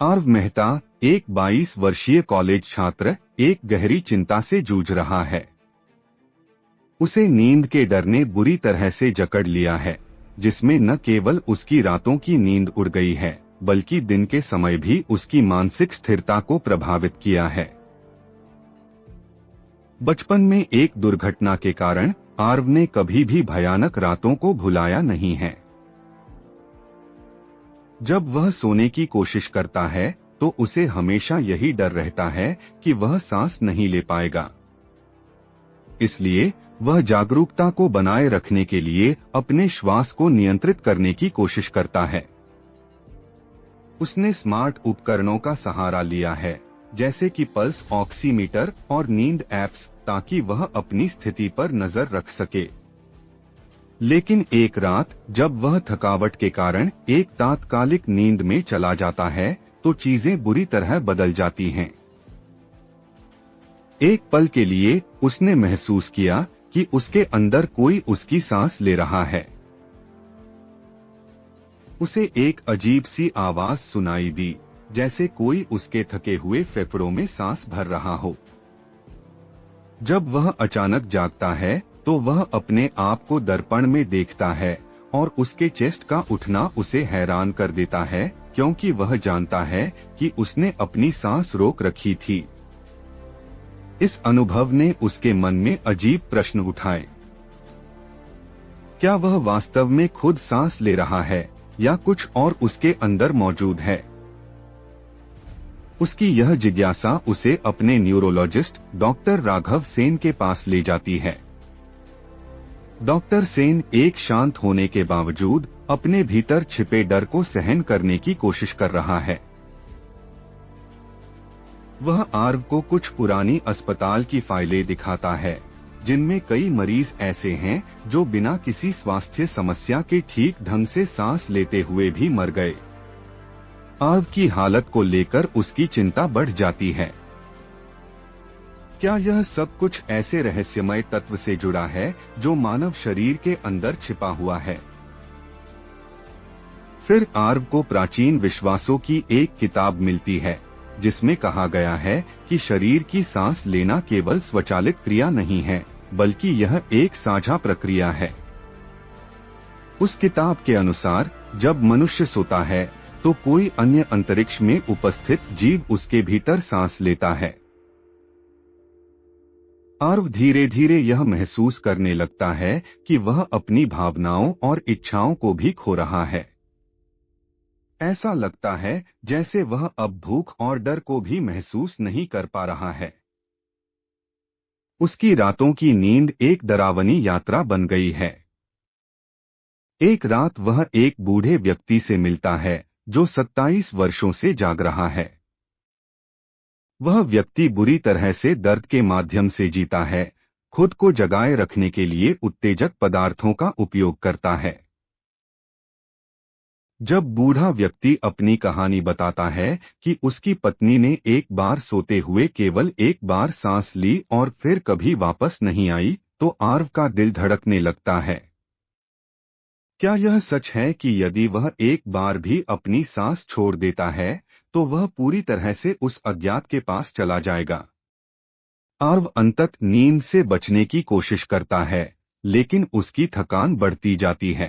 आर्व मेहता, एक 22 वर्षीय कॉलेज छात्र, एक गहरी चिंता से जूझ रहा है। उसे नींद के डर ने बुरी तरह से जकड़ लिया है, जिसमें न केवल उसकी रातों की नींद उड़ गई है, बल्कि दिन के समय भी उसकी मानसिक स्थिरता को प्रभावित किया है। बचपन में एक दुर्घटना के कारण आर्व ने कभी भी भयानक रातों को भुलाया नहीं है। जब वह सोने की कोशिश करता है तो उसे हमेशा यही डर रहता है कि वह सांस नहीं ले पाएगा। इसलिए वह जागरूकता को बनाए रखने के लिए अपने श्वास को नियंत्रित करने की कोशिश करता है। उसने स्मार्ट उपकरणों का सहारा लिया है, जैसे कि पल्स ऑक्सीमीटर और नींद ऐप्स, ताकि वह अपनी स्थिति पर नजर रख सके। लेकिन एक रात जब वह थकावट के कारण एक तात्कालिक नींद में चला जाता है तो चीजें बुरी तरह बदल जाती हैं। एक पल के लिए उसने महसूस किया कि उसके अंदर कोई उसकी सांस ले रहा है। उसे एक अजीब सी आवाज सुनाई दी, जैसे कोई उसके थके हुए फेफड़ों में सांस भर रहा हो। जब वह अचानक जागता है तो वह अपने आप को दर्पण में देखता है और उसके चेस्ट का उठना उसे हैरान कर देता है, क्योंकि वह जानता है कि उसने अपनी सांस रोक रखी थी। इस अनुभव ने उसके मन में अजीब प्रश्न उठाए। क्या वह वास्तव में खुद सांस ले रहा है या कुछ और उसके अंदर मौजूद है? उसकी यह जिज्ञासा उसे अपने न्यूरोलॉजिस्ट डॉक्टर राघव सेन के पास ले जाती है। डॉक्टर सेन एक शांत होने के बावजूद अपने भीतर छिपे डर को सहन करने की कोशिश कर रहा है। वह आर्व को कुछ पुरानी अस्पताल की फाइलें दिखाता है, जिनमें कई मरीज ऐसे हैं जो बिना किसी स्वास्थ्य समस्या के ठीक ढंग से सांस लेते हुए भी मर गए। आर्व की हालत को लेकर उसकी चिंता बढ़ जाती है। क्या यह सब कुछ ऐसे रहस्यमय तत्व से जुड़ा है जो मानव शरीर के अंदर छिपा हुआ है? फिर आर्व को प्राचीन विश्वासों की एक किताब मिलती है, जिसमें कहा गया है कि शरीर की सांस लेना केवल स्वचालित क्रिया नहीं है, बल्कि यह एक साझा प्रक्रिया है। उस किताब के अनुसार जब मनुष्य सोता है तो कोई अन्य अंतरिक्ष में उपस्थित जीव उसके भीतर सांस लेता है। आर्व धीरे धीरे यह महसूस करने लगता है कि वह अपनी भावनाओं और इच्छाओं को भी खो रहा है। ऐसा लगता है जैसे वह अब भूख और डर को भी महसूस नहीं कर पा रहा है। उसकी रातों की नींद एक डरावनी यात्रा बन गई है। एक रात वह एक बूढ़े व्यक्ति से मिलता है जो 27 वर्षों से जाग रहा है। वह व्यक्ति बुरी तरह से दर्द के माध्यम से जीता है, खुद को जगाए रखने के लिए उत्तेजक पदार्थों का उपयोग करता है। जब बूढ़ा व्यक्ति अपनी कहानी बताता है कि उसकी पत्नी ने एक बार सोते हुए केवल एक बार सांस ली और फिर कभी वापस नहीं आई, तो आर्व का दिल धड़कने लगता है। क्या यह सच है कि यदि वह एक बार भी अपनी सांस छोड़ देता है तो वह पूरी तरह से उस अज्ञात के पास चला जाएगा? आर्व अंततः नींद से बचने की कोशिश करता है, लेकिन उसकी थकान बढ़ती जाती है।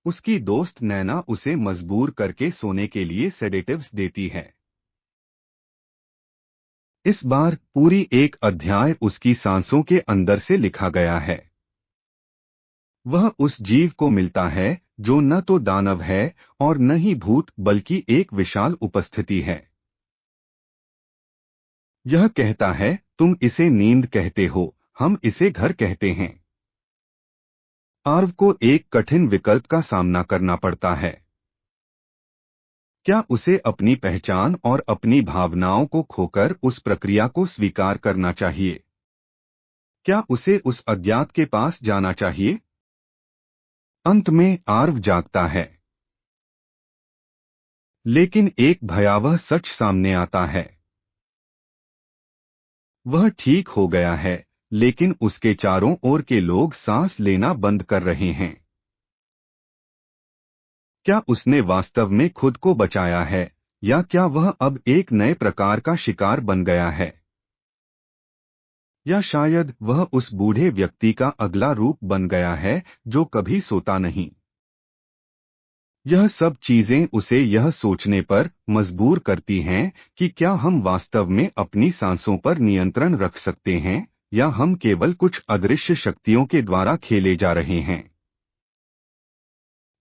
उसकी दोस्त नैना उसे मजबूर करके सोने के लिए सेडेटिव्स देती है। इस बार पूरी एक अध्याय उसकी सांसों के अंदर से लिखा गया है। वह उस जीव को मिलता है जो न तो दानव है और न ही भूत, बल्कि एक विशाल उपस्थिति है। यह कहता है, तुम इसे नींद कहते हो, हम इसे घर कहते हैं। आर्व को एक कठिन विकल्प का सामना करना पड़ता है। क्या उसे अपनी पहचान और अपनी भावनाओं को खोकर उस प्रक्रिया को स्वीकार करना चाहिए? क्या उसे उस अज्ञात के पास जाना चाहिए? अंत में आर्व जागता है, लेकिन एक भयावह सच सामने आता है। वह ठीक हो गया है, लेकिन उसके चारों ओर के लोग सांस लेना बंद कर रहे हैं। क्या उसने वास्तव में खुद को बचाया है, या क्या वह अब एक नए प्रकार का शिकार बन गया है? या शायद वह उस बूढ़े व्यक्ति का अगला रूप बन गया है जो कभी सोता नहीं। यह सब चीजें उसे यह सोचने पर मजबूर करती हैं कि क्या हम वास्तव में अपनी सांसों पर नियंत्रण रख सकते हैं, या हम केवल कुछ अदृश्य शक्तियों के द्वारा खेले जा रहे हैं।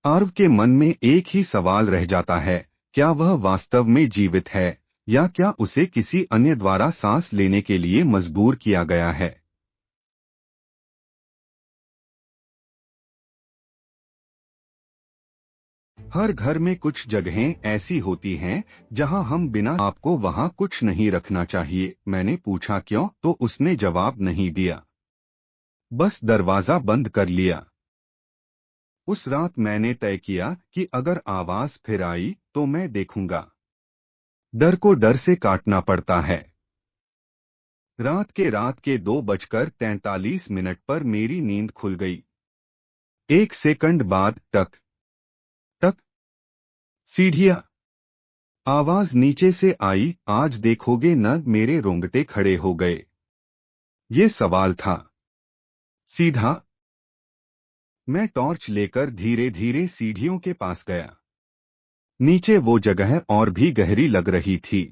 आर्व के मन में एक ही सवाल रह जाता है, क्या वह वास्तव में जीवित है, या क्या उसे किसी अन्य द्वारा सांस लेने के लिए मजबूर किया गया है? हर घर में कुछ जगहें ऐसी होती हैं जहां हम बिना आपको वहां कुछ नहीं रखना चाहिए। मैंने पूछा क्यों, तो उसने जवाब नहीं दिया, बस दरवाजा बंद कर लिया। उस रात मैंने तय किया कि अगर आवाज फिर आई तो मैं देखूंगा। डर को डर से काटना पड़ता है। रात के 2:43 पर मेरी नींद खुल गई। 1 सेकंड बाद टक टक, सीढ़ियां। आवाज नीचे से आई, आज देखोगे न। मेरे रोंगटे खड़े हो गए। ये सवाल था। सीधा। मैं टॉर्च लेकर धीरे धीरे सीढ़ियों के पास गया। नीचे वो जगह और भी गहरी लग रही थी।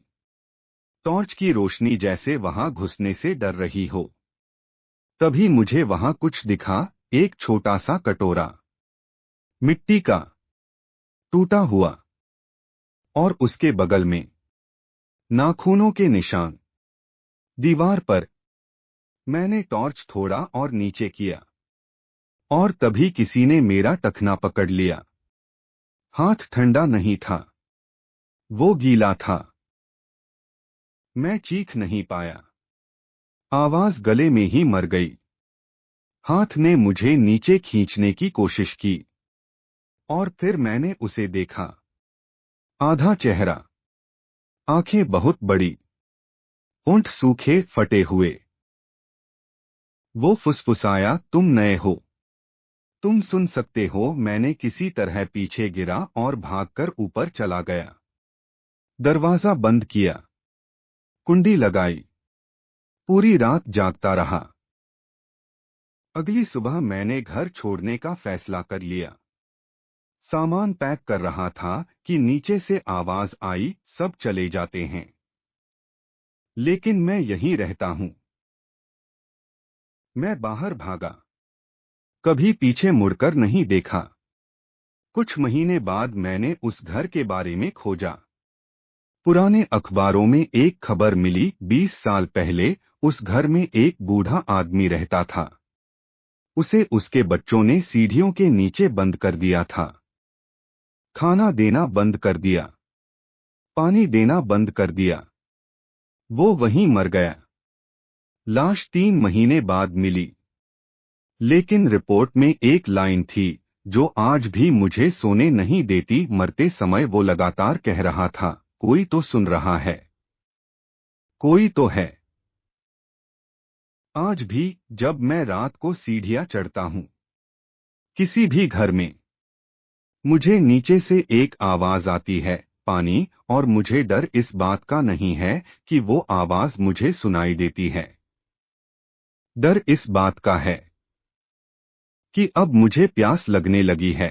टॉर्च की रोशनी जैसे वहां घुसने से डर रही हो। तभी मुझे वहां कुछ दिखा, एक छोटा सा कटोरा, मिट्टी का, टूटा हुआ, और उसके बगल में नाखूनों के निशान। दीवार पर। मैंने टॉर्च थोड़ा और नीचे किया, और तभी किसी ने मेरा टखना पकड़ लिया। हाथ ठंडा नहीं था, वो गीला था। मैं चीख नहीं पाया। आवाज गले में ही मर गई। हाथ ने मुझे नीचे खींचने की कोशिश की, और फिर मैंने उसे देखा। आधा चेहरा, आंखें बहुत बड़ी, होंठ सूखे फटे हुए। वो फुसफुसाया, तुम नए हो, तुम सुन सकते हो। मैंने किसी तरह पीछे गिरा और भागकर ऊपर चला गया। दरवाजा बंद किया, कुंडी लगाई, पूरी रात जागता रहा। अगली सुबह मैंने घर छोड़ने का फैसला कर लिया। सामान पैक कर रहा था कि नीचे से आवाज आई, सब चले जाते हैं, लेकिन मैं यहीं रहता हूं। मैं बाहर भागा, कभी पीछे मुड़कर नहीं देखा। कुछ महीने बाद मैंने उस घर के बारे में खोजा। पुराने अखबारों में एक खबर मिली, 20 साल पहले उस घर में एक बूढ़ा आदमी रहता था। उसे उसके बच्चों ने सीढ़ियों के नीचे बंद कर दिया था। खाना देना बंद कर दिया, पानी देना बंद कर दिया। वो वहीं मर गया। लाश 3 महीने बाद मिली, लेकिन रिपोर्ट में एक लाइन थी जो आज भी मुझे सोने नहीं देती। मरते समय वो लगातार कह रहा था, कोई तो सुन रहा है, कोई तो है। आज भी जब मैं रात को सीढ़ियां चढ़ता हूं, किसी भी घर में, मुझे नीचे से एक आवाज आती है, पानी। और मुझे डर इस बात का नहीं है कि वो आवाज मुझे सुनाई देती है। डर इस बात का है कि अब मुझे प्यास लगने लगी है।